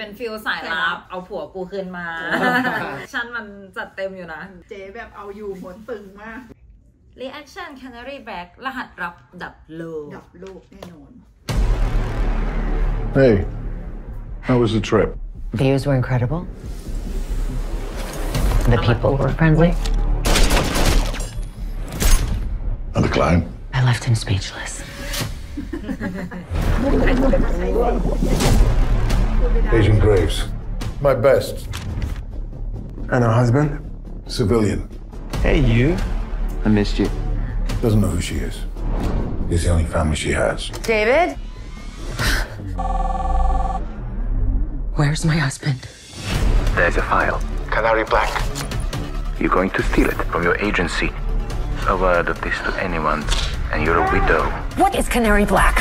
เป็นฟิลสายลับเอาผัวกูคืนมาฉันมันจัดเต็มอยู่นะเจ๊แบบเอาอยู่หมดตึงมาก Reaction Canary Black รหัสรับดับโลกแน่นอน Hey, how was the trip? Views were incredible. The people were friendly. And the client? I left him speechless. Agent Graves. My best. And her husband? Civilian. Hey, you. I missed you. Doesn't know who she is. It's the only family she has. David? Where's my husband? There's a file. Canary Black. You're going to steal it from your agency. A word of this to anyone, and you're a widow. What is Canary Black?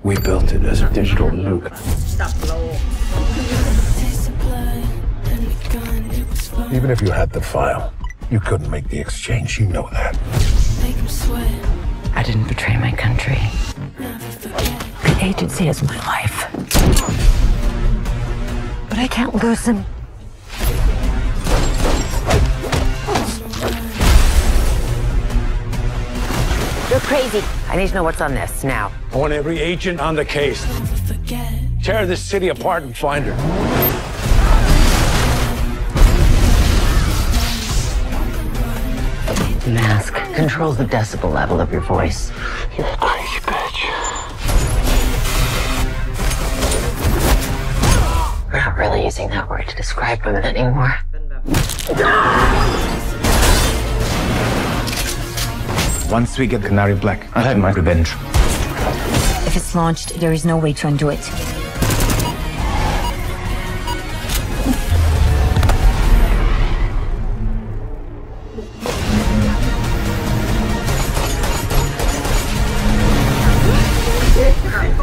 We built it as a digital nuke. ดับโลก Even if you had the file, you couldn't make the exchange. You know that. I didn't betray my country. The agency is my life. But I can't lose him. You're crazy. I need to know what's on this now. I want every agent on the case. Tear this city apart and find her. Mask controls the decibel level of your voice. You're a crazy bitch. We're not really using that word to describe women anymore. เป็นแบบ Once we get Canary Black, I'll have my revenge. If it's launched, there is no way to undo it.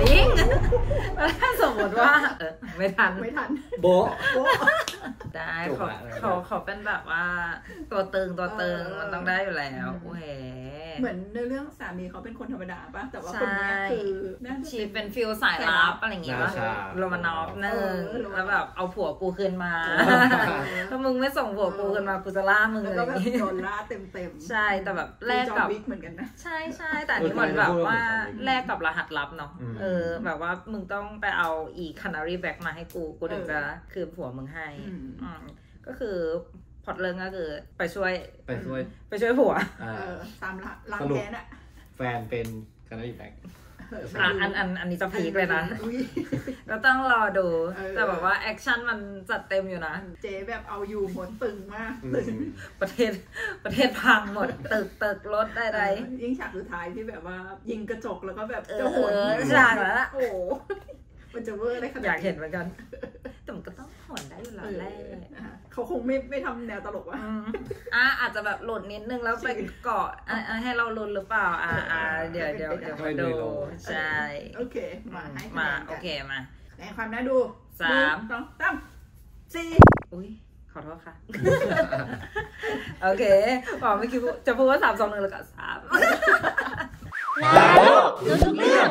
จริงแล้วถ้าสมมติว่าไม่ทันโโบได้เขาเป็นแบบว่าตัวตึงมันต้องได้อยู่แล้วโอ้โหเหมือนในเรื่องสามีเขาเป็นคนธรรมดาป่ะแต่ว่าคนนี้คือชีเป็นฟิลสายลับอะไรอย่างเงี้ยโรมานอฟนึงแล้วแบบเอาผัวกูคืนมาถ้ามึงไม่ส่งผัวกูคืนมากูจะล่ามึงเลยแล้วก็แบบโดนล่าเต็มใช่แต่แบบแลกกับเหมือนกันนะใช่แต่อันนี้เหมือนแบบว่าแลกกับรหัสลับเนาะแบบว่ามึงต้องไปเอาอี Canary Black มาให้กูถึงจะคืนผัวมึงให้ก็คือพอดเรื่องก็คือไปช่วยผัวตามล้างแค้นอะแฟนเป็น Canary Black อันนี้จะพีคเลยนะก็ต้องรอดูแต่แบบว่าแอคชั่นมันจัดเต็มอยู่นะเจ๊แบบเอาอยู่หมดตึงมากประเทศพังหมดตึกรถได้ยิ่งฉากสุดท้ายที่แบบว่ายิงกระจกแล้วก็แบบจะโหนฉากแล้วโอ้มันจะเวอร์ได้ขนาดอยากเห็นเหมือนกันแต่มันก็ต้องหอนได้อยู่แล้วแหละเขาคงไม่ทำแนวตลกว่ะอาจจะแบบหลุดนิดนึงแล้วไปเกาะให้เราลุ้นหรือเปล่าเดี๋ยวมาดูใช่โอเคมาโอเคมาในความน่าดู3 2 3 4อุ้ยขอโทษค่ะโอเคบอกไม่คิดจะพูดว่า3 2 1แล้วก็3ลาโลภทุกเรื่อง